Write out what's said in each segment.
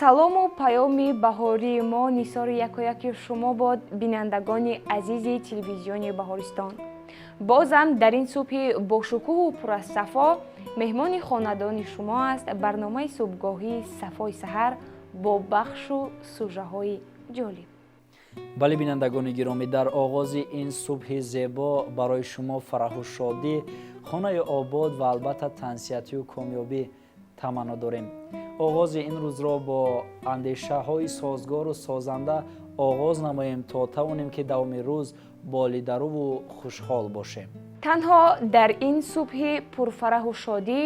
салому паёми баҳории мо нисори якояки шумо бод бинандагони азизи телевизиони Баҳористон. бозам дар ин субҳи бошукӯҳу пур аз сафо меҳмони хонадони шумо аст барномаи субҳгоҳии Сафои саҳар бо бахшу сӯжаҳои ҷолиб. бале бинандагони гиромӣ, дар оғози ин субҳи зебо барои шумо фараҳу шодӣ, хонаи обод ва албатта тансиятию комёбӣ таманно дорем. оғози ин рӯзро бо андешаҳои созгору созанда оғоз намоем, то тавонем ки давоми рӯз болидарӯву хушҳол бошем. танҳо дар ин субҳи пурфараҳу шодӣ,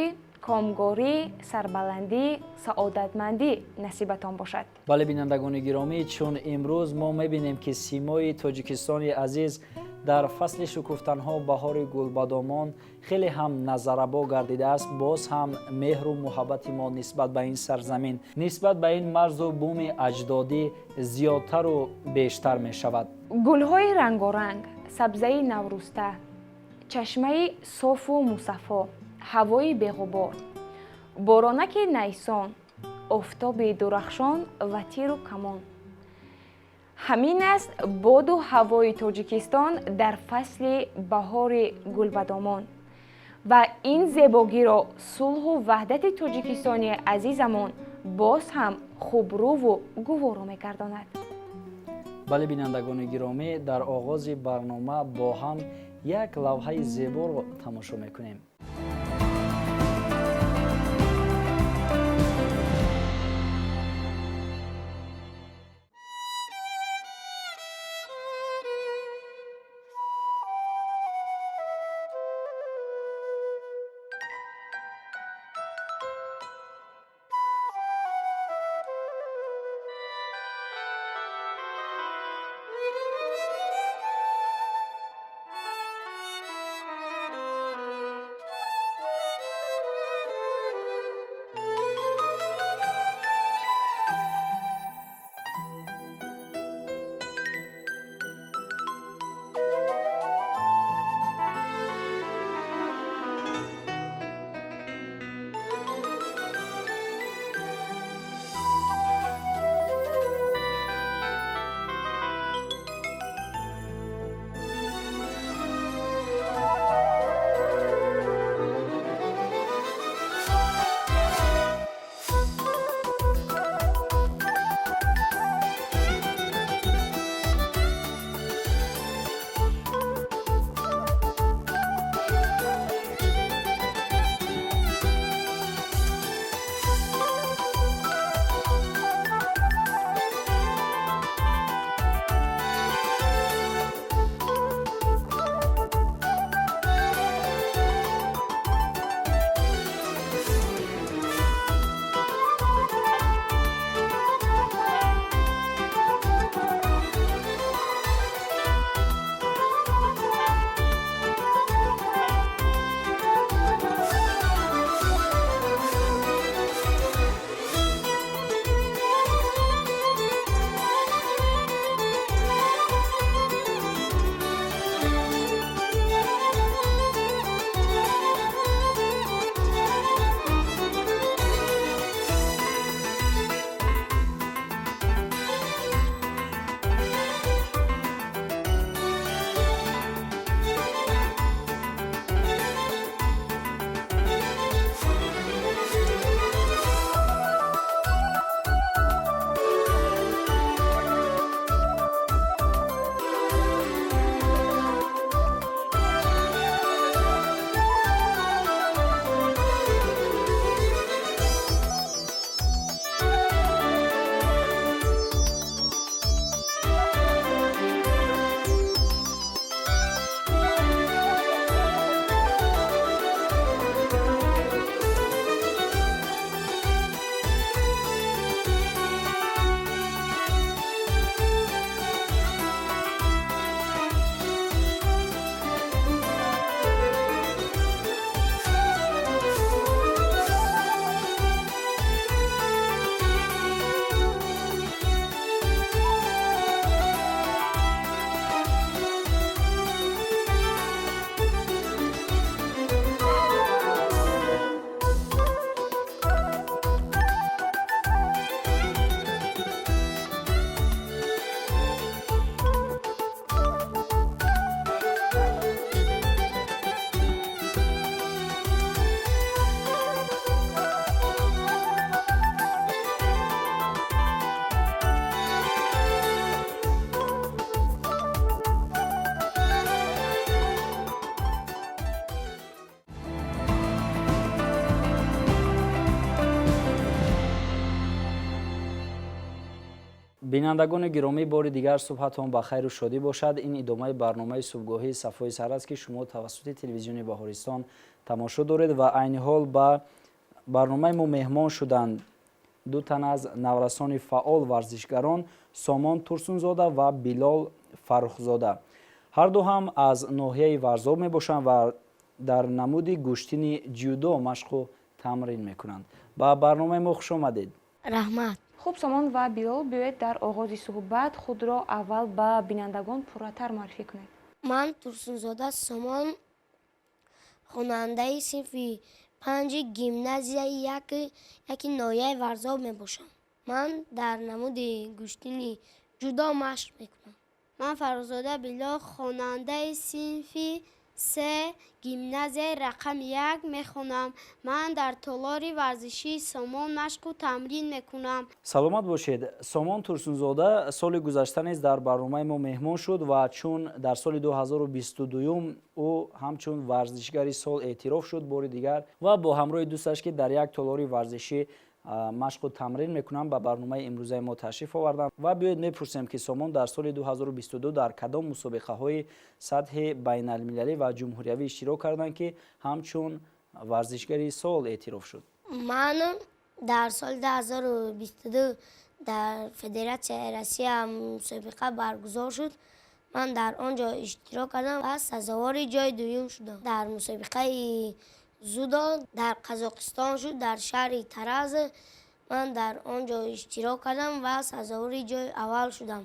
комгорӣ, сарбаландӣ, саодатмандӣ насибатон бошад. бале бинандагони гиромӣ, чун имрӯз мо мебинем ки симои Тоҷикистони азиз дар фасли шукуфтанҳо баҳори гулбадомон хеле ҳам назарабо гардидааст, боз ҳам меҳру муҳаббати мо нисбат ба ин сарзамин, нисбат ба ин марзу буми аҷдодӣ зиёдтару бештар мешавад. гулҳои рангоранг, сабзаи наврӯста, чашмаи софу мусаффо, ҳавои беғубор, боронаки найсон, офтоби дурахшон ва тиру камон. ҳамин аст боду ҳавои Тоҷикистон дар фасли баҳори гулбадомон ва ин зебогиро сулҳу ваҳдати Тоҷикистони азизамон боз ҳам хубрӯву гуворо мегардонад. бале бинандагони гиромӣ, дар оғози барнома бо ҳам як лавҳаи зеборо тамошо мекунем. бинандагони гиромӣ бори дигар субҳатон ба хайру шодӣ бошад. Ин идомаи барномаи субҳгоҳии Сафои Сар аст ки шумо тавассути телевизиони Баҳористон тамошо доред ва айни ҳол ба барномаи мо меҳмон шуданд ду тан аз наврасони фаъол варзишгарон Сомон Турсунзода ва Билол Фаррухзода. ҳарду ҳам аз ноҳияи Варзоб мебошанд ва дар намуди гӯштини ҷюдо машқу тамрин мекунанд. Ба барномаи мо хуш омадед. раҳмат. хуб, Сомон ва Билол, биёед дар оғози суҳбат худро аввал ба бинандагон пурратар маърифӣ кунед. Ман Турсунзода Сомон, хонандаи синфи 5 гимназияи яки ноҳияи Варзоб мебошам. Ман дар намуди гӯштини ҷудо машқ мекунам. Ман Фаррухзода Билол, хонандаи синфи 3 гимназияи рақами 1 мехонам. Ман дар толори варзишии Сомон машқу тамрин мекунам. саломат бошед. Сомон Турсунзода соли гузашта низ дар барномаи мо меҳмон шуд ва чун дар соли 2022 ӯ ҳамчун варзишгари сол эътироф шуд бори дигар ва бо ҳамроҳи дӯсташ ки дар як толори варзишӣ машқу тамрин мекунам ба барномаи имрӯзаи мо ташриф овардам ва биёед мепурсем ки Сомон дар соли 2022 дар кадом мусобиқаҳои сатҳи байналмилалӣ ва ҷумҳуриявӣ иштирок карданд ки ҳамчун варзишгари сол эътироф шуд. Ман дар соли 2022 дар Федератсияи Россия мусобиқа баргузор шуд. Ман дар он ҷо иштирок кардам ва сазовори ҷои дуюм шудам. Дар мусобиқаи зудо дар Қазоқистон шуд, дар шаҳри Тараз. Ман дар он ҷо иштирок кардам ва сазовори ҷои аввал шудам.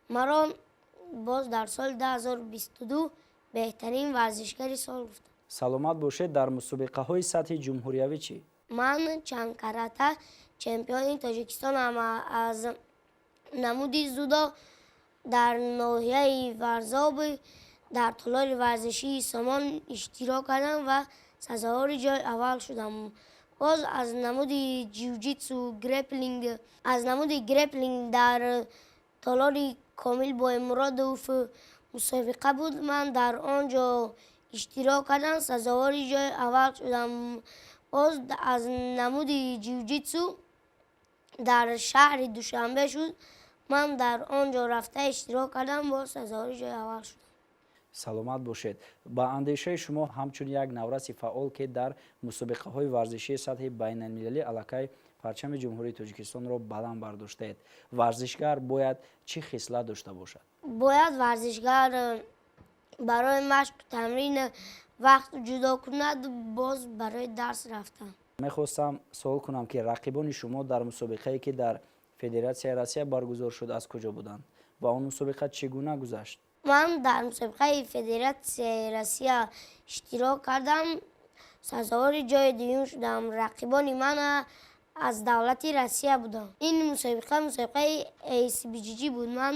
Маро боз дар соли 2022 беҳтарин варзишгари сол гуфтанд. саломат бошед. дар мусобиқаҳои сатҳи ҷумҳуриявӣ чӣ? Ман чанкарата чемпиони Тоҷикистонам. Аз намуди зудо дар ноҳияи Варзоб дар толори варзишии Сомон иштирок кардам ва сазовори ҷои аввал шудам. Боз аз намуди ҷиу-ҷитсу греплинг дар толори Комил Боемуродов мусобиқа буд. Ман дар он ҷо иштирок кардам, сазовори ҷои аввал шудам. Боз аз намуди ҷиу-ҷитсу дар шаҳри Душанбе шуд. Ман дар он ҷо рафта иштирок кардам, боз сазовори ҷои аввал шудам. саломат бошед. ба андешаи шумо ҳамчун як навраси фаъол ки дар мусобиқаҳои варзишии сатҳи байналмилалӣ аллакай парчами ҷумҳурии Тоҷикистонро баланд бардоштед, варзишгар бояд чӣ хислат дошта бошад? Бояд варзишгар барои машқу тамрин вақт ҷудо кунад, боз барои дарс рафтан. мехостам суол кунам ки рақибони шумо дар мусобиқае ки дар Федератсияи Россия баргузор шуд аз куҷо буданд ва он мусобиқа чӣ гуна гузашт? Ман дар мусобиқаи Федератсияи Россия иштирок кардам, сазовори ҷои дуюм шудам. Рақибони ман аз давлати Россия буданд. Ин мусобиқаи ACBGG буд. Ман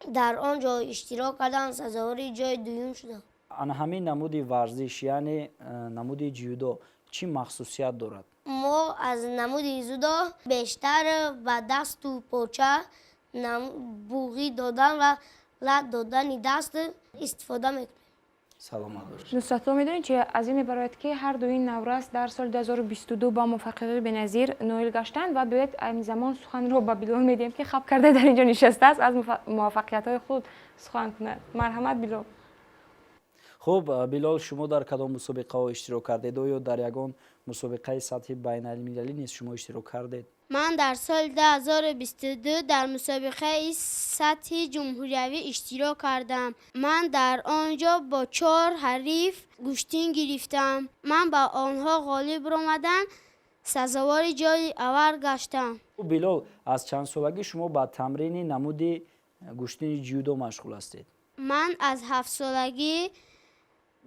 дар он ҷо иштирок кардам, сазовори ҷои дуюм шудам. ана ҳамин намуди варзиш яъне намуди ҷюдо чӣ махсусият дорад? Мо аз намуди зудо бештар ба дасту поча буғӣ додан ва лат додани даст истифода мекунем. саломат бошед. дӯстатон медонед чи аз ин мебарояд ки ҳарду ин наврас дар соли 2022 ба муваффақиятҳои беназир ноил гаштанд ва биёед айни замон суханро ба Билол медиҳем ки хаб карда дар инҷо нишастааст аз муваффақиятҳои худ сухан кунад. марҳамат Билол. хуб, Билол, шумо дар кадом мусобиқаҳо иштирок кардед? оё дар ягон мусобиқаи сатҳи байналмилалӣ низ шумо иштирок кардед? Ман дар соли 2022 дар мусобиқаи сатҳи ҷумҳуриявӣ иштирок кардам. Ман дар он ҷо бо 4 ҳариф гӯштин гирифтам. Ман ба онҳо ғолиб омадам, сазовори ҷои аввал гаштам. Билол, аз чанд солагӣ шумо ба тамрини намуди гӯштини ҷюдо машғул ҳастед? Ман аз 7 солагӣ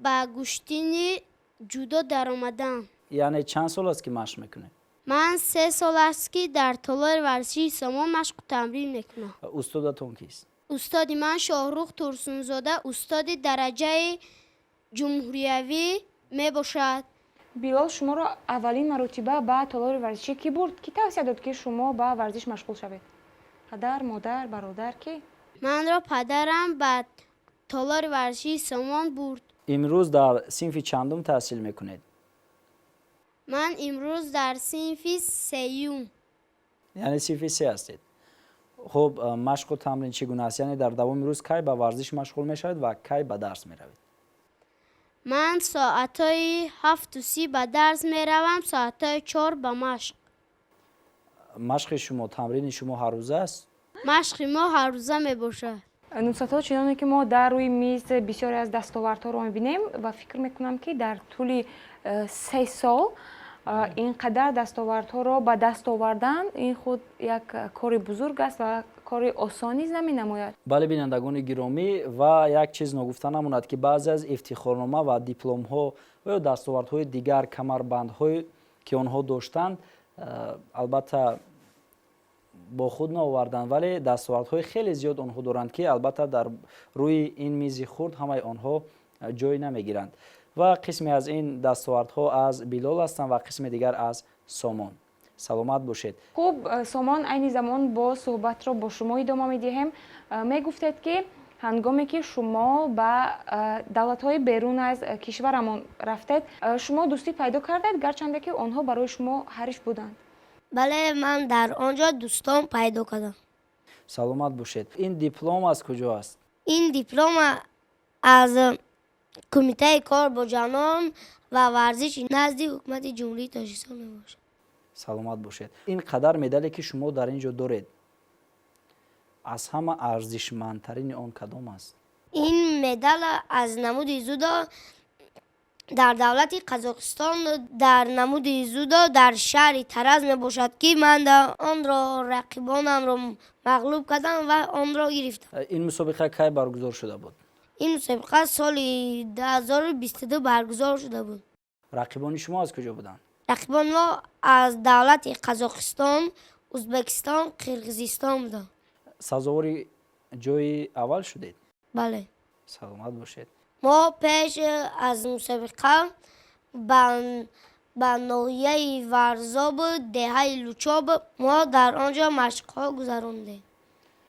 ба гӯштини ҷудо даромадам. яъне чанд сол аст ки машқ мекунед? Ман 3 сол аст ки дар толори варзишии Сомон машқу тамрин мекунам. устодатон кист? устоди ман Шоҳрух Турсунзода, устоди дараҷаи ҷумҳуриявӣ мебошад. Билол шуморо аввалин маротиба ба толори варзишӣ ки бурд? Ки тавсия дод ки шумо ба варзиш машғул шавед? Падар, модар, бародар ки? Манро падарам ба толори варзишии Сомон бурд. имрӯз дар синфи чандум таҳсил мекунед? Ман имрӯз дар синфи сеюм. яъне синфи се ҳастед. خب مشق و تمرین چگونه است؟ یعنی در دوام روز کی به ورزش مشغول میشوید و کی به درس میروید؟ من ساعتهای 7:30 به درس می روم، ساعتهای 4 به مشق. مشق شما تمرین شما هر روزه است؟ مشق ما هر روزه می باشد. نوستا چنانه که ما در روی میز بسیاری از دستاوردها رو میبینیم و فکر میکنم که در طول 3 سال اینقدر دستاوردها رو به دست آوردن این خود یک کار بزرگ است و کار آسانی نمی نماید. بله بینندگان گرامی و یک چیز نگفته نماند که بعضی از افتخارنامه و دیپلم ها و یا دستاوردهای دیگر کمربندهایی که آنها داشتند البته با خود نآوردند ولی دستاوردهای خیلی زیاد آنها دارند که البته در روی این میز خرد همه آنها جای نمیگیرند و قسمی از این دستاوردها از بیلال هستند و قسم دیگر از سامان. سلامت باشید. خوب سامان این زمان با صحبت را با شما ادامه میدهیم. میگفتید که هنگامی که شما به دولت‌های بیرون از کشورمان رفتید شما دوستی پیدا کردید گرچنده که آنها برای شما حریص بودند. بله من در آنجا دوستان پیدا کردم. سلامت باشید. این دیپلم از کجا است؟ این دیپلم از کمیته کار با جوانان و ورزش نزد حکومت جمهوری تاجیکستان میباشد. سلامت باشید. این قدر مدالی که شما در اینجا دارید از همه ارزشمندترین آن کدام است؟ این مدال از نمود زودا در دولت قزاقستان در نمود زودا در شهر ترز می باشد که من آن را رقیبانم را مغلوب کردم و آن را گرفتم. این مسابقه کی برگزار شده بود؟ این مسابقه سال 2022 برگزار شده بود. رقیبان شما از کجا بودند؟ رقیبان ما از دولت قزاقستان، ازبکستان، قرقیزستان بودند. سزاوار جای اول شدید؟ بله. سلامت باشید. ما پیش از مسابقه به ناحیه ورزاب دهه لوچاب ما در آنجا مشق‌ها گذراندیم.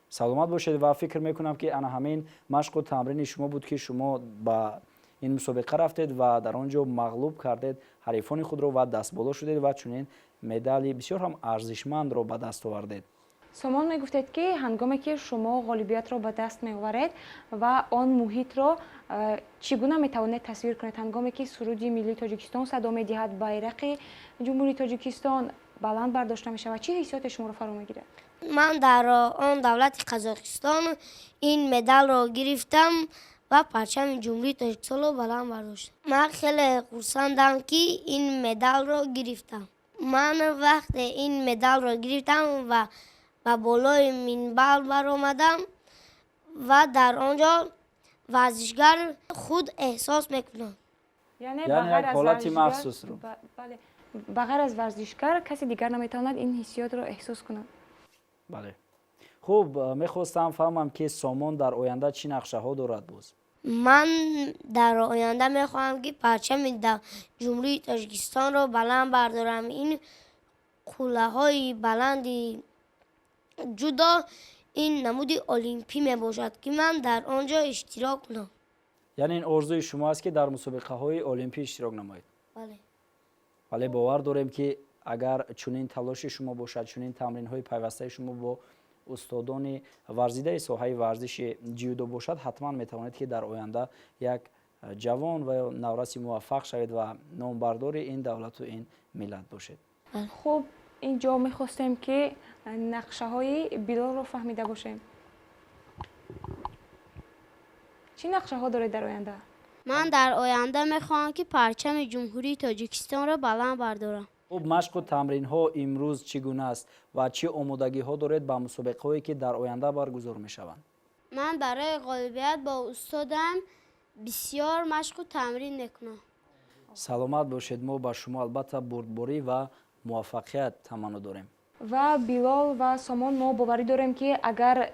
سلامت باشید و فکر میکنم که انا همین مشق و تمرین شما بود که شما با این مسابقه رفتید و در آنجا مغلوب کردید حریفان خود رو و دست بالا شدید و چنین مدال بسیار هم ارزشمند رو به دست آوردید. سامان میگفتید که هنگامی که شما غالبیت را به دست میآورید و آن محیط را چگونه میتوانید تصویر کنید هنگامی که سرود ملی تاجیکستان صدا میدهد بیرق جمهوری تاجیکستان بلند برداشته میشود چه حسیات شما را فرا میگیرد؟ من در آن دولت قزاقستان این مدال را گرفتم و پرچم جمهوری تاجیکستان را بلند برداشتم. من خیلی خرسندم که این مدال را گرفتم. من وقت این مدال را گرفتم و بالای منبر برآمدم و در آنجا ورزشگر خود احساس میکنم. یعنی یک حالتی محسوس رو. بله. بغیر از ورزشگر کسی دیگر نمیتواند این حسیات را احساس کند. بله. خوب میخواستم فهمم که سامان در آینده چی نقشه ها دارد باز؟ من در آینده میخواهم که پرچم جمهوری تاجیکستان را بلند بردارم. این قله های بلندی جدا این نمود المپی می باشد که من در آنجا اشتراک کنم. یعنی این آرزوی شما است که در مسابقه های المپی اشتراک نمایید؟ بله. ولی باور داریم که اگر چنین تلاش شما باشد چنین تمرین های پیوسته شما با استادان ورزیده ساحه ورزش جیودو باشد حتما میتوانید که در آینده یک جوان و نورسی موفق شوید و نامبردار این دولت و این ملت باشید. خب اینجا میخواستیم که نقشه های بیلال رو فهمیده باشیم. چی نقشه ها داره در آینده؟ من در آینده میخواهم که پرچم جمهوری تاجیکستان را بلند بردارم. خب مشق و تمرین ها امروز چگونه است و چه آمادگی ها دارید با مسابقه هایی که در آینده برگزار می شوند؟ من برای غالبیت با استادم بسیار مشق و تمرین میکنم. سلامت باشید. ما با شما البته بردباری و موفقیت تمنا داریم. و بیلال و سامان ما باوری داریم که اگر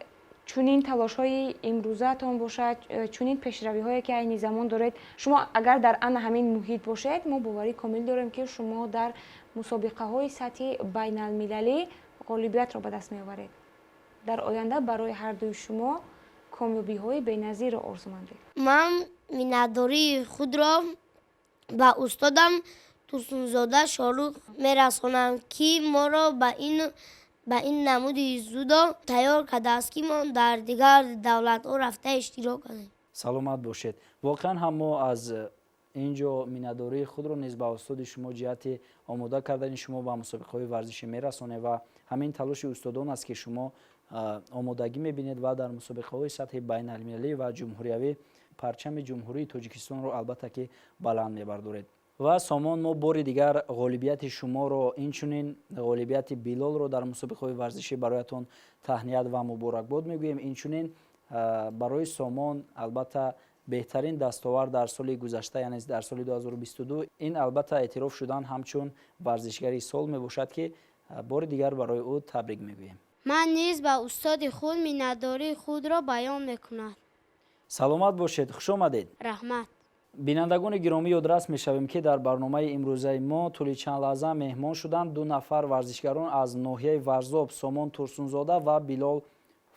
چنین تلاش های امروزه تان باشد چنین پیشروی هایی که این زمان دارید شما اگر در ان همین محیط باشید ما باوری کامل داریم که شما در مسابقه های سطح بین المللی غالبیت را به دست می آورید. در آینده برای هر دوی شما کامیابی های بی‌نظیر را آرزومندیم. من مینداری خود را به استادم توسنزاده شاروخ میرسانم که ما را به این نمودی زودا تیار کرده است که ما در دیگر دولت ها رفته اشتراک کنیم. саломат бошед. воқеан ҳам мо аз инҷо миннатдории худро низ ба устоди шумо ҷиҳати омода кардани шумо ба мусобиқаҳои варзишӣ мерасонем ва ҳамин талоши устодон аст ки шумо омодагӣ мебинед ва дар мусобиқаҳои сатҳи байналмилалӣ ва ҷумҳуриявӣ парчами ҷумҳурии тоҷикистонро албатта ки баланд мебардоред. ва Сомон, мо бори дигар ғолибияти шуморо, инчунин ғолибияти Билолро дар мусобиқаҳои варзишӣ бароятон таҳният ва муборакбод мегӯем. Инчунин барои Сомон албатта беҳтарин дастовард дар соли гузашта, яъне дар соли 2022, ин албатта эътироф шудан ҳамчун варзишгари сол мебошад ки бори дигар барои ӯ табрик мегӯем. ман низ ба устоди худ миннатдории худро баён мекунам. саломат бошед, хуш омадед. раҳмат. бинандагони гиромӣ, ёдрас мешавем ки дар барномаи имрӯзаи мо тӯли чанд лаҳза меҳмон шуданд ду нафар варзишгарон аз ноҳияи Варзоб, Сомон Турсунзода ва Билол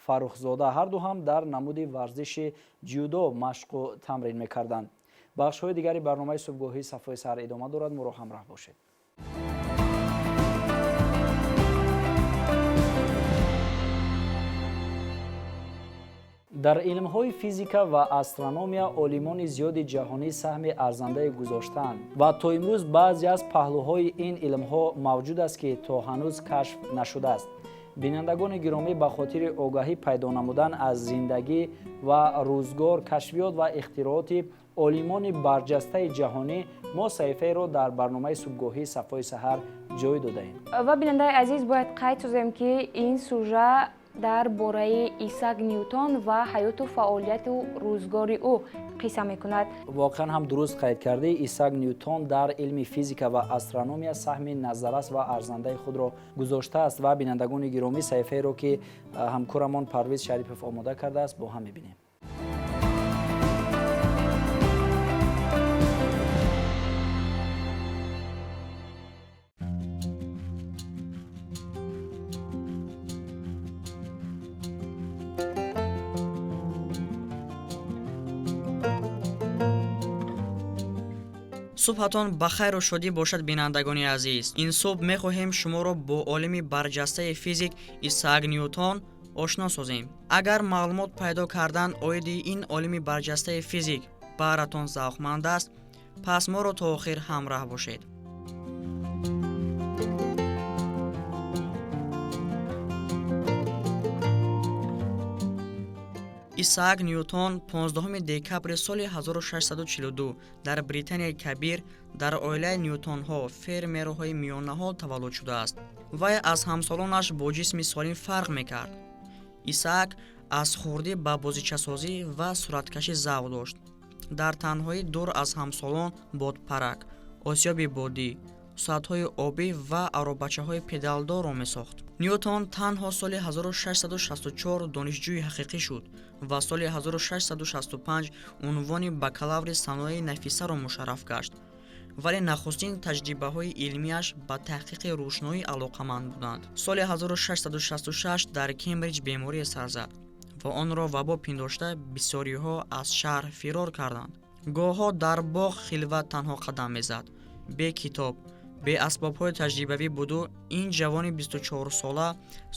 Фаррухзода. ҳарду ҳам дар намуди варзиши ҷюдо машқу тамрин мекарданд. бахшҳои дигари барномаи субҳгоҳии Сафои Сар идома дорад. моро ҳамроҳ бошед. дар илмҳои физика ва астрономия олимони зиёди ҷаҳонӣ саҳми арзандае гузоштаанд ва то имрӯз баъзе аз паҳлӯҳои ин илмҳо мавҷуд аст ки то ҳанӯз кашф нашудааст. бинандагони гиромӣ, ба хотири огаҳӣ пайдо намудан аз зиндагӣ ва рӯзгор, кашфиёт ва ихтирооти олимони барҷастаи ҷаҳонӣ, мо саҳифаеро дар барномаи субҳгоҳии Сафои Саҳар ҷой додаем. ва бинандаи азиз, бояд қайд созем ки ин сюжа дар бораи Исаак Ньютон ва ҳаёту фаъолияту рӯзгори ӯ қисса мекунад. воқеан ҳам дуруст қайд кардӣ. Исаак Ньютон дар илми физика ва астрономия саҳми назаррас ва арзандаи худро гузоштааст ва бинандагони гиромӣ, саҳифаеро ки ҳамкорамон Парвиз Шарипов омода кардааст, бо ҳам мебинем. субҳатон ба хайру шодӣ бошад, бинандагони азиз. ин субҳ мехоҳем шуморо бо олими барҷастаи физик Исаак Ньютон ошно созем. агар маълумот пайдо кардан оиди ин олими барҷастаи физик баратон завқманд аст, пас моро то охир ҳамроҳ бошед. Исаак Ньютон 15 декабри соли 1642 дар Британияи Кабир дар оилаи Ньютонҳо, фермерҳои миёнаҳол таваллуд шудааст. вай аз ҳамсолонаш бо ҷисми солим фарқ мекард. Исаак аз хурдӣ ба бозичасозӣ ва сураткашӣ завқ дошт. дар танҳоӣ дур аз ҳамсолон бодпарак, осёби бодӣ, соатҳои обӣ ва аробачаҳои педалдорро месохт. Ньютон танҳо соли 1664 донишҷӯи ҳақиқӣ шуд ва соли 1665 унвони бакалаври саноаи нафисаро мушарраф гашт, вале нахустин таҷрибаҳои илмияш ба таҳқиқи рӯшноӣ алоқаманд буданд. соли 1666 дар Кембриҷ беморие сар зад ва онро вабо пиндошта бисёриҳо аз шаҳр фирор карданд. гоҳҳо дар боғ хилват танҳо қадам мезад, бе китоб, бе асбобҳои таҷрибавӣ буду ин ҷавони 24сола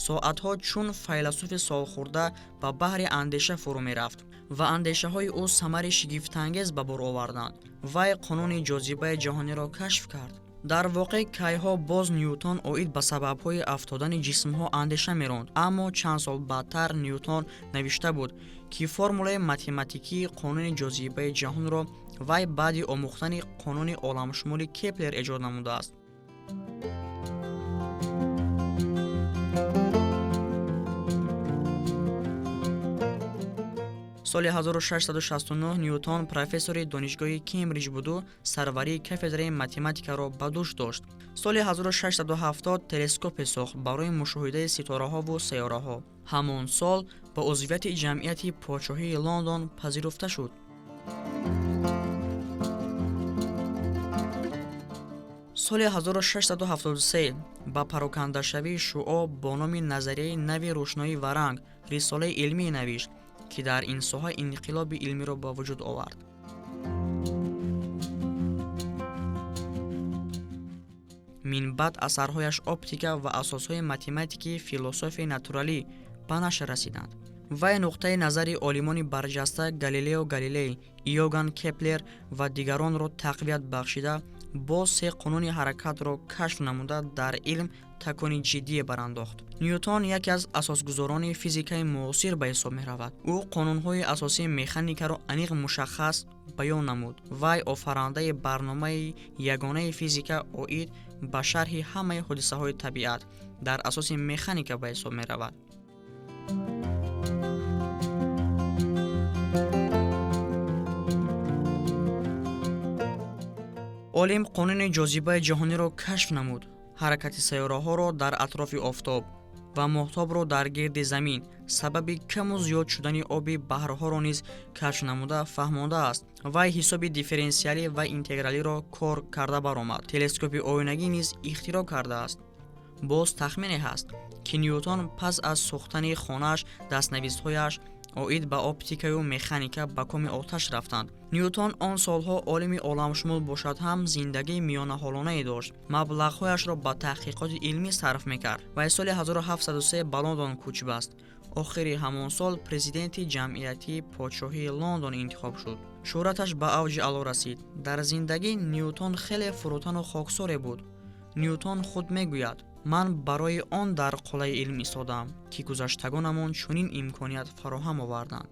соатҳо чун файласуфи солхӯрда ба баҳри андеша фурӯ мерафт ва андешаҳои ӯ самари шигифтангез ба бор оварданд. вай қонуни ҷозибаи ҷаҳониро кашф кард. дар воқеъ кайҳо боз Ньютон оид ба сабабҳои афтодани ҷисмҳо андеша меронд, аммо чанд сол баъдтар Ньютон навишта буд ки формулаи математикии қонуни ҷозибаи ҷаҳонро вай баъди омӯхтани қонуни оламшумули Кеплер эҷод намудааст. соли 1669 Ньютон профессори донишгоҳи Кембриҷ буду сарварии кафедраи математикаро ба дӯш дошт. соли 1670 телескопе сохт барои мушоҳидаи ситораҳо ву сайёраҳо. ҳамон сол ба узвияти ҷамъияти подшоҳии Лондон пазируфта шуд. соли 1673 ба парокандашавии шуъо бо номи назарияи нави рӯшноӣ ва ранг рисолаи илмӣ навишт, ки дар ин соҳа инқилоби илмиро ба вуҷуд овард. минбаъд асарҳояш оптика ва асосҳои математикии философияи натуралӣ ба нашр расиданд. вай нуқтаи назари олимони барҷаста Галилео Галилей, Иоганн Кеплер ва дигаронро тақвият бахшида, боз се қонуни ҳаракатро кашф намуда дар илм такони ҷиддие барандохт. Ньютон яке аз асосгузорони физикаи муосир ба ҳисоб меравад. ӯ қонунҳои асосии механикаро аниқ мушаххас баён намуд. вай офарандаи барномаи ягонаи физика оид ба шарҳи ҳамаи ҳодисаҳои табиат дар асоси механика ба ҳисоб меравад. олим қонуни ҷозибаи ҷоҳониро кашф намуд. ҳаракати сайёраҳоро дар атрофи офтоб ва моҳтобро дар гирди замин сабаби каму зиёд шудани оби баҳрҳоро низ кашф намуда фаҳмондааст. вай ҳисоби дифференсиалӣ ва интегралиро кор карда баромад. телескопи оюнагӣ низ ихтироъ кардааст. боз тахмине ҳаст ки Ньютон пас аз сохтани хонааш дастнависҳояш оид ба оптикаю механика ба коми оташ рафтанд. Ньютон он солҳо олими оламшумул бошад ҳам зиндагии миёнаҳолонае дошт. маблағҳояшро ба таҳқиқоти илмӣ сарф мекард. вай соли 1703 ба Лондон кӯч баст. охири ҳамон сол президенти ҷамъияти подшоҳии Лондон интихоб шуд. шӯҳраташ ба авҷи аъло расид. дар зиндагӣ Ньютон хеле фурӯтану хоксоре буд. Ньютон худ мегӯяд: ман барои он дар қуллаи илм истодам, ки гузаштагонамон чунин имконият фароҳам оварданд.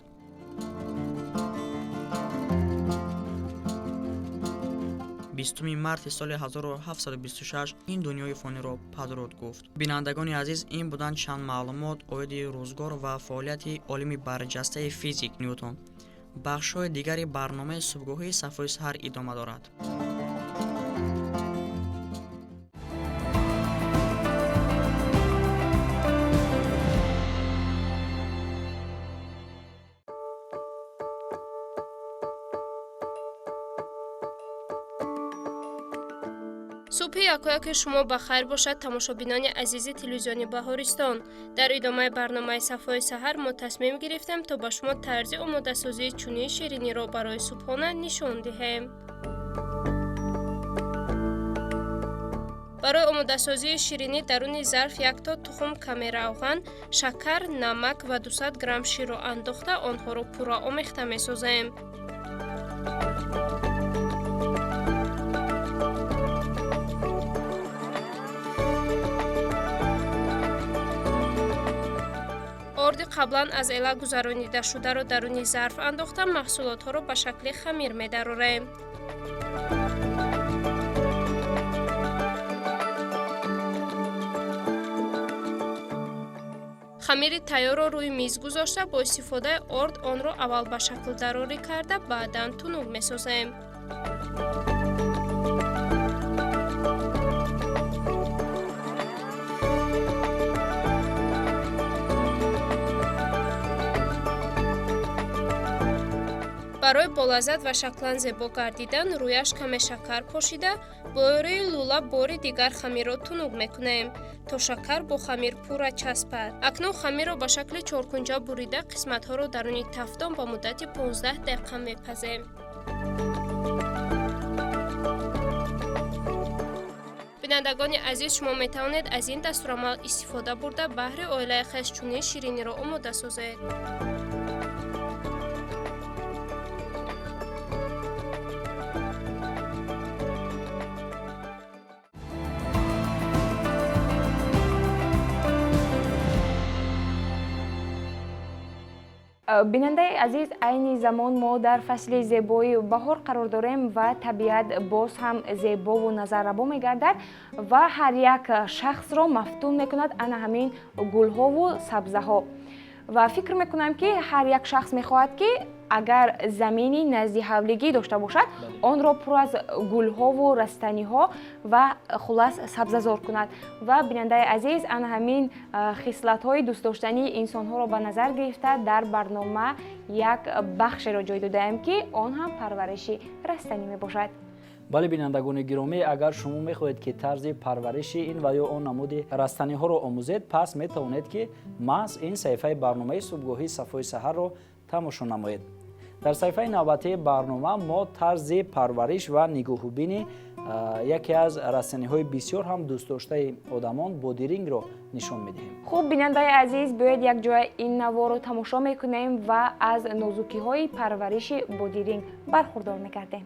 20 марти соли 1726 ин дунёи фониро падруд гуфт. бинандагони азиз, ин буданд чанд маълумот оиди рӯзгор ва фаъолияти олими барҷастаи физик Ньютон. бахшҳои дигари барномаи субҳгоҳии Сафои Саҳар идома дорад. субҳи якояки шумо ба хайр бошад, тамошобинони азизи телевизиони Баҳористон. дар идомаи барномаи Сафои Саҳар мо тасмим гирифтем то ба шумо тарзи омодасозии чунии шириниро барои субҳона нишон диҳем. барои омодасозии ширинӣ даруни зарф 1 то тухм каме равған, шакар, намак ва 200 грамм ширро андохта онҳоро пурра омехта месозем. орди қаблан аз эла гузаронидашударо даруни зарф андохта маҳсулотҳоро ба шакли хамир медарорем. хамири тайёрро рӯи миз гузошта бо истифодаи орд онро аввал ба шаклдарорӣ карда баъдан тунук месозем. барои болаззат ва шаклан зебо гардидан рӯяш каме шакар пошида, бо ёрии лӯла бори дигар хамирро тунук мекунем, то шакар бо хамир пурра часпад. акнун хамирро ба шакли чоркунҷа бурида қисматҳоро даруни тафдон ба муддати 15 дақиқа мепазем. бинандагони азиз, шумо метавонед аз ин дастурамал истифода бурда баҳри оилаи хес чунии шириниро омода созед. бинандаи азиз, айни замон мо дар фасли зебои баҳор қарор дорем ва табиат боз ҳам зебову назаррабо мегардад ва ҳар як шахсро мафтун мекунад ана ҳамин гулҳову сабзаҳо. ва фикр мекунам ки ҳар як шахс мехоҳад ки агар замини назди ҳавлигӣ дошта бошад, онро пур аз гулҳову растаниҳо ва хулас сабзазор кунад. ва бинандаи азиз, ана ҳамин хислатҳои дӯстдоштании инсонҳоро ба назар гирифта дар барнома як бахшеро ҷой додаем ки он ҳам парвариши растанӣ мебошад. бале бинандагони гиромӣ, агар шумо мехоҳед ки тарзи парвариши ин ва ё он намуди растаниҳоро омӯзед, пас метавонед ки маҳз ин саҳифаи барномаи субҳгоҳии Сафои Саҳарро тамошо намоед. дар саҳифаи навбатии барнома мо тарзи парвариш ва нигоҳубини яке аз расаниҳои бисёр ҳам дӯстдоштаи одамон бодирингро нишон медиҳем. хуб бинандаи азиз, биёед якҷоя ин наворо тамошо мекунем ва аз нозукиҳои парвариши бодиринг бархурдор мекардем.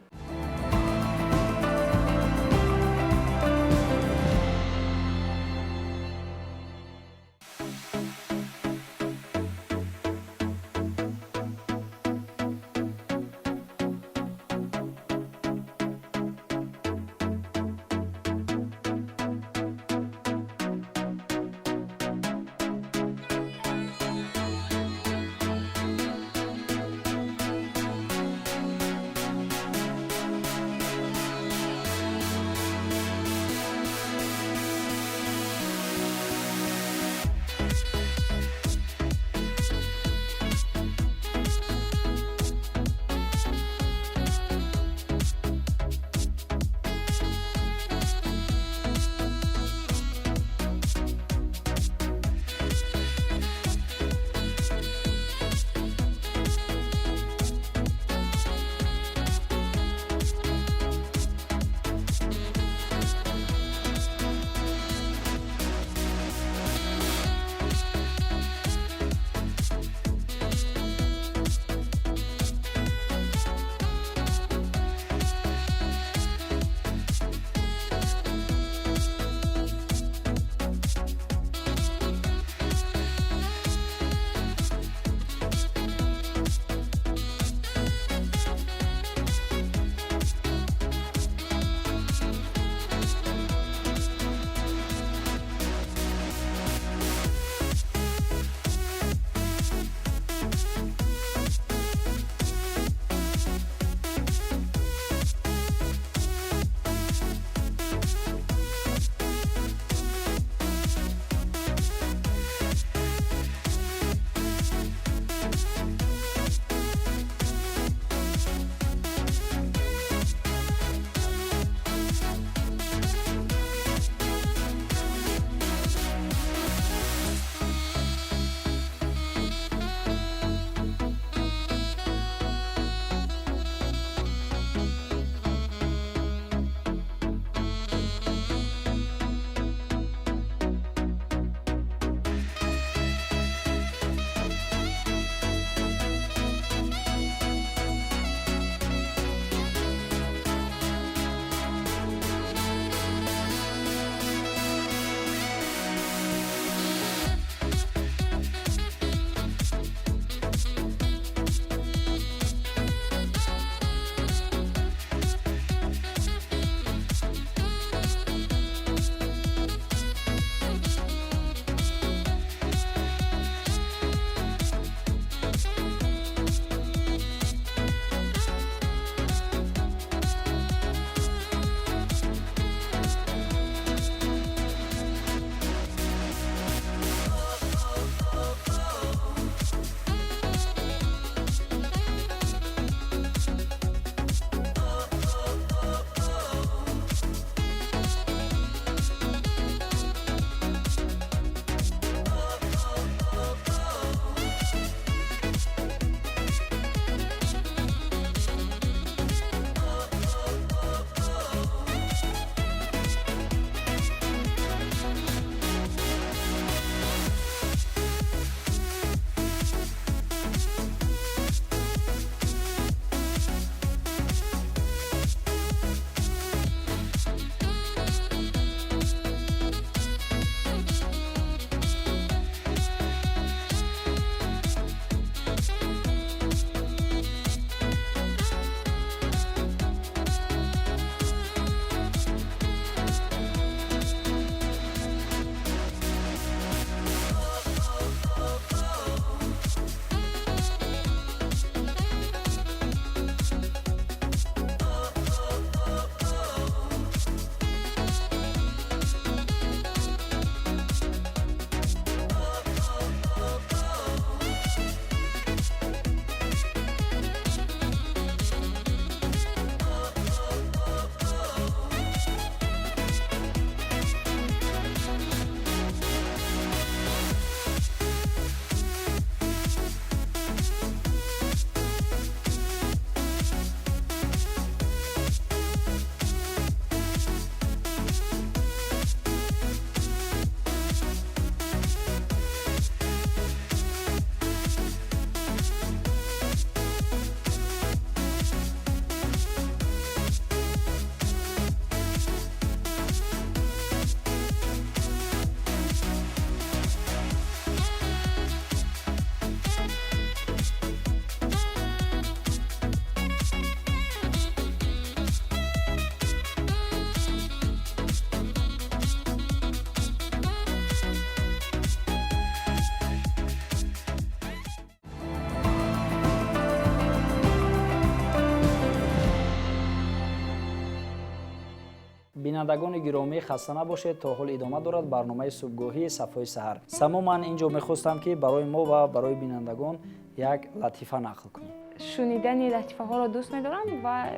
бинандагони гиромӣ хаста набошед. То ҳол идома дорад барномаи субҳгоҳии Сафои саҳар. Само ман инҷо мехостам ки барои мо ва барои бинандагон як латифа нақл кунем. шунидани латифаҳоро дӯст медорам,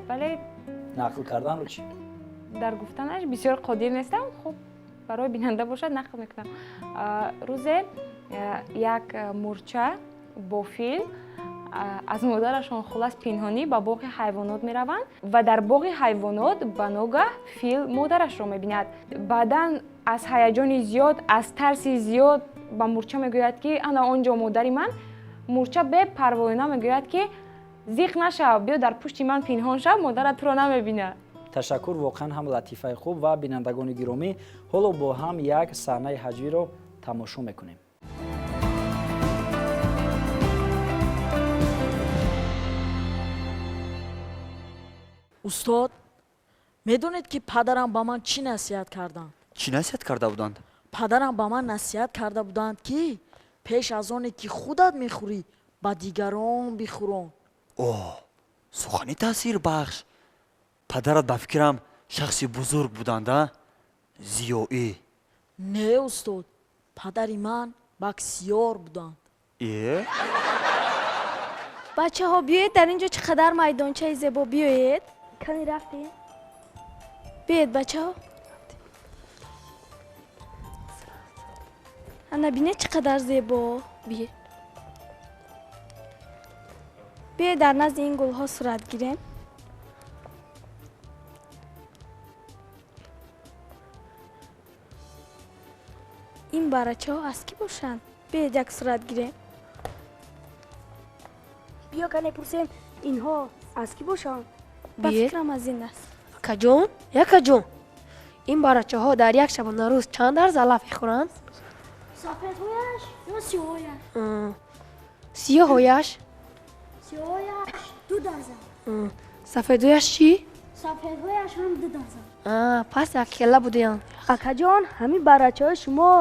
вале нақл карданро чӣ? дар гуфтанаш бисёр қодир нестам. Хуб, барои бинанда бошад нақл мекунам. рӯзе як мурча бо фил аз модарашон хулас пинҳонӣ ба боғи ҳайвонот мераванд ва дар боғи ҳайвонот ба ногаҳ фил модарашро мебинад. Баъдан аз ҳаяҷони зиёд, аз тарси зиёд ба мурча мегӯяд ки ана он ҷо модари ман. Мурча бепарвоёна мегӯяд ки зиқ нашав, биё дар пушти ман пинҳон шав, модарат туро намебинад. ташаккур, воқеан ҳам латифаи хуб. Ва бинандагони гиромӣ, ҳоло бо ҳам як саҳнаи ҳаҷвиро тамошо мекунем. устод, медонед ки падарам ба ман чӣ насиҳат карданд? чӣ насиҳат карда буданд? падарам ба ман насиҳат карда буданд ки пеш аз оне ки худат мехӯрӣ, ба дигарон бихӯрон. оҳ, сухани таъсирбахш. падарат ба фикрам шахси бузург буданд, а? зиёӣ. Не устод, падари ман баксиёр буданд. бачаҳо биёед дар ин ҷо чӣ қадар майдончаи зебо, биёед. кани рафтем. биёед бачаҳо. ана бинед чӣ қадар зебо. биёед. биёед дар назди ин гулҳо сурат гирем. ин барачаҳо аз кӣ бошанд? биёед як сурат гирем. биё кане пурсем инҳо аз кӣ бошанд? ба фикрам аз ин аст. акаҷон, якаҷон, ин барачаҳо дар як шабонарӯз чанд дарз алаф мехӯранд? сафедҳояш ё сиёҳояш? сиёҳояш? сиёҳояш 2 дарзан. сафедҳояш чӣ? сафедҳояш ҳам 2 дарзан. пас як келла будаянд. акаҷон, ҳамин барачаҳои шумо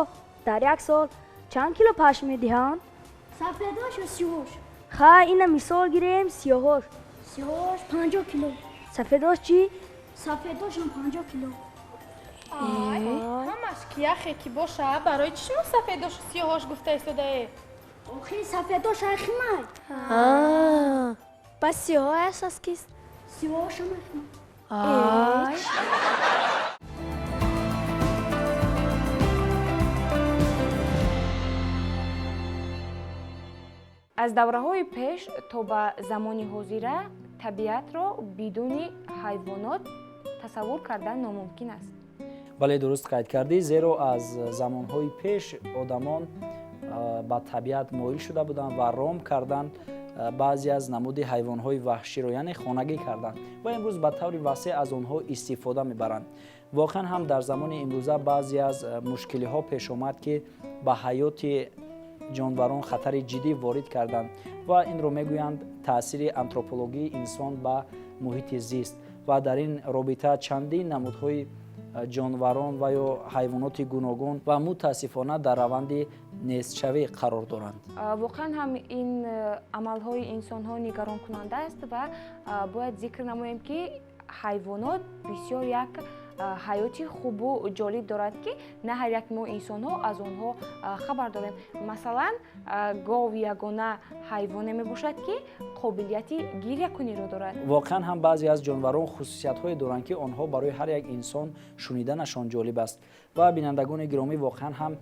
дар як сол чанд кило пашм медиҳанд? сафедҳош ё сиёҳош? ха, ина мисол гирем. сиёҳош. сиёҳош 50 кило. сафедҳош чӣ? сафедҳошам 50 кило. ҳамаш ки яхе ки боша, барои чӣ шумо сафедошу сиёҳош гуфта истодаед? охи сафедҳош айхимай. пас сиёҳояш аз кист? сиёҳошам айхимай. аз давраҳои пеш то ба замони ҳозира табиатро бидуни ҳайвонот тасаввур кардан номумкин аст. бале, дуруст қайд кардӣ, зеро аз замонҳои пеш одамон ба табиат моил шуда буданд ва ром карданд баъзе аз намуди ҳайвонҳои ваҳширо, яъне хонагӣ карданд ва имрӯз ба таври васеъ аз онҳо истифода мебаранд. воқеан ҳам дар замони имрӯза баъзе аз мушкилиҳо пеш омад ки ба ҳаёти ҷонварон хатари ҷиддӣ ворид карданд ва инро мегӯянд таъсири антропологии инсон ба муҳити зист ва дар ин робита чандин намудҳои ҷонварон ва ё ҳайвоноти гуногун ва мутаассифона дар раванди нестшавӣ қарор доранд. воқеан ҳам ин амалҳои инсонҳо нигаронкунанда аст ва бояд зикр намоем ки ҳайвонот бисёр як ҳаёти хубу ҷолиб дорад ки на ҳар як мо инсонҳо аз онҳо хабар дорем. масалан, гов ягона ҳайвоне мебошад ки қобилияти гирьякуниро дорад. воқеан ҳам баъзе аз ҷонварон хусусиятҳое доранд ки онҳо барои ҳар як инсон шуниданашон ҷолиб аст. ва бинандагони гиромӣ, воқеан ҳам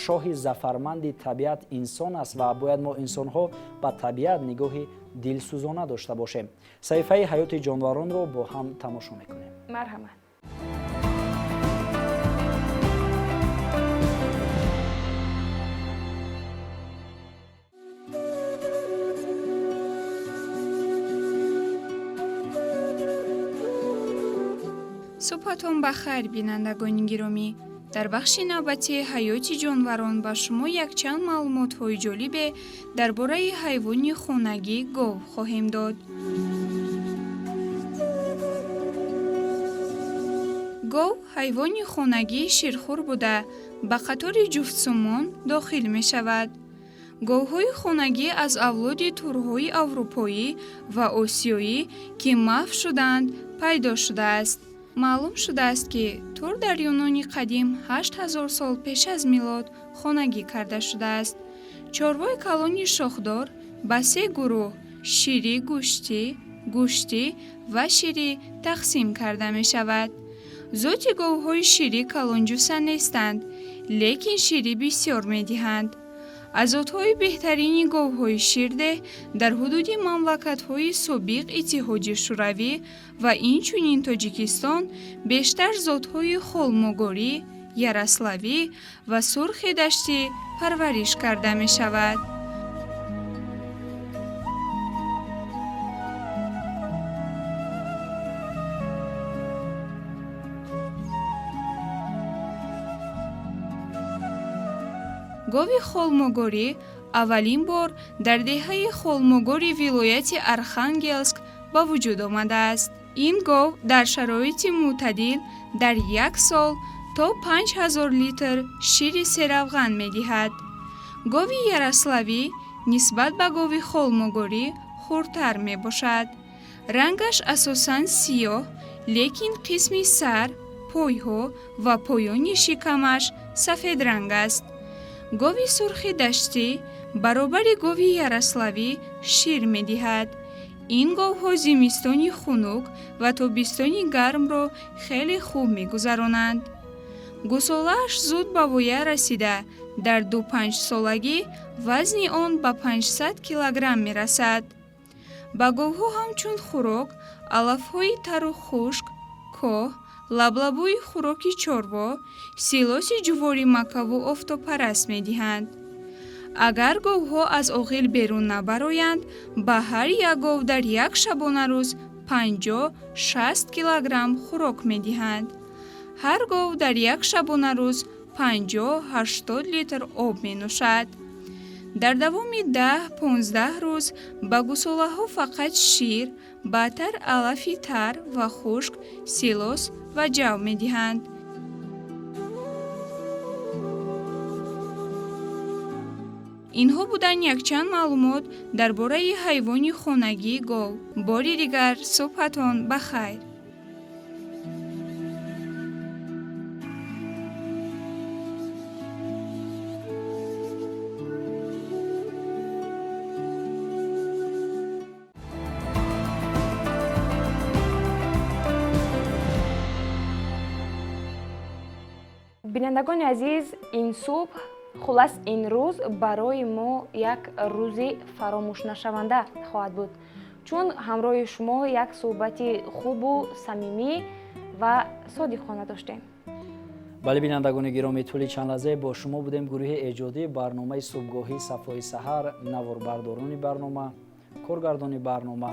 шоҳи зафарманди табиат инсон аст ва бояд мо инсонҳо ба табиат нигоҳи дилсӯзона дошта бошем. саҳифаи ҳаёти ҷонваронро бо ҳам тамошо мекунем. марҳамат. субҳатон бахайр, бинандагони гиромӣ. дар бахши навбати ҳаёти ҷонварон ба шумо якчанд маълумотҳои ҷолибе дар бораи ҳайвони хонагӣ гов хоҳем дод. гов ҳайвони хонагии ширхӯр буда ба қатори ҷуфтсумон дохил мешавад. говҳои хонагӣ аз авлоди турҳои аврупоӣ ва осиёӣ ки маҳв шуданд пайдо шудааст. маълум шудааст ки тор дар Юнони қадим 8000 сол пеш аз милод хонагӣ карда шудааст. Чорвои калони шохдор ба се гурӯҳ шири гӯшти ва шири тақсим карда мешавад. зоти говҳои шири калонҷуса нестанд, лекин шири бисёр медиҳанд. аз зотҳои беҳтарини говҳои ширдеҳ дар ҳудуди мамлакатҳои собиқ иттиҳоди шӯравӣ ва инчунин Тоҷикистон бештар зотҳои холмогорӣ, яраславӣ ва сурхи даштӣ парвариш карда мешавад. гови холмогорӣ аввалин бор дар деҳаи холмогори вилояти Архангелск ба вуҷуд омадааст. ин гов дар шароити мӯътадил дар як сол то 5000 литр шири серавған медиҳад. гови яраславӣ нисбат ба гови холмогорӣ хурдтар мебошад. рангаш асосан сиёҳ, лекин қисми сар, пойҳо ва поёни шикамаш сафед ранг аст. гови сурхи даштӣ баробари гови яраславӣ шир медиҳад. ин говҳо зимистони хунук ва тобистони гармро хеле хуб мегузаронанд. гусолааш зуд ба воя расида дар 2-5 солагӣ вазни он ба 500 килограмм мерасад. ба говҳо ҳамчун хӯрок алафҳои тару хушк, коҳ, лаблабӯи хӯроки чорво, силоси ҷувори макаву офтобпараст медиҳанд. агар говҳо аз оғил берун набароянд, ба ҳар як гов дар як шабонарӯз 50-60 килограмм хӯрок медиҳанд. ҳар гов дар як шабонарӯз 50-80 литр об менӯшад. дар давоми 10-15 рӯз ба гусолаҳо фақат шир, баъдтар алафи тар ва хушк, силос ва ҷав медиҳанд. инҳо буданд якчанд маълумот дар бораи ҳайвони хонагии гов. бори дигар субҳатон ба хайр. бинандагони азиз, ин субҳ хулас ин рӯз барои мо як рӯзи фаромӯшнашаванда хоҳад буд, чун ҳамроҳи шумо як суҳбати хубу самимӣ ва содиқона доштем. бале бинандагони гиромӣ, тӯли чанд лаҳзае бо шумо будем. гурӯҳи эҷодии барномаи субҳгоҳӣ Сафои саҳар, наворбардорони барнома, коргардони барнома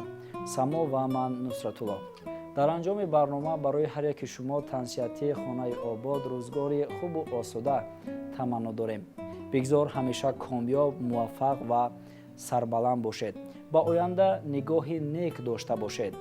Само ва ман Нусратулло. дар анҷоми барнома барои ҳар яки шумо тансиятии хонаи обод, рӯзгори хубу осуда таманно дорем. бигзор ҳамеша комёб, муваффақ ва сарбаланд бошед. ба оянда нигоҳи нек дошта бошед.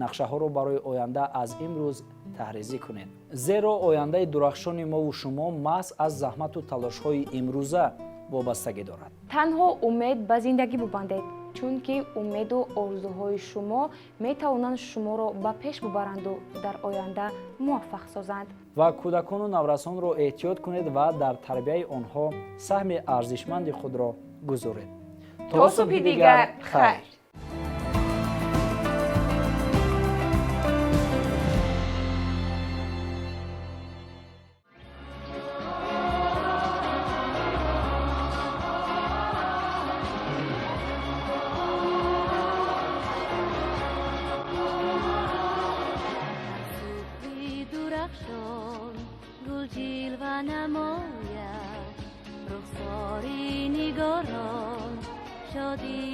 нақшаҳоро барои оянда аз имрӯз таҳризӣ кунед. зеро ояндаи дурахшони мову шумо маҳз аз заҳмату талошҳои имрӯза вобастагӣ дорад. танҳо умед ба зиндагӣ бубандед, чунки умеду орзуҳои шумо метавонанд шуморо ба пеш бубаранду дар оянда муваффақ созанд. ва кӯдакону наврасонро эҳтиёт кунед ва дар тарбияи онҳо саҳми арзишманди худро гузоред. то субҳи дигар, хайр. جلوه نماید رخساری نگاران شادی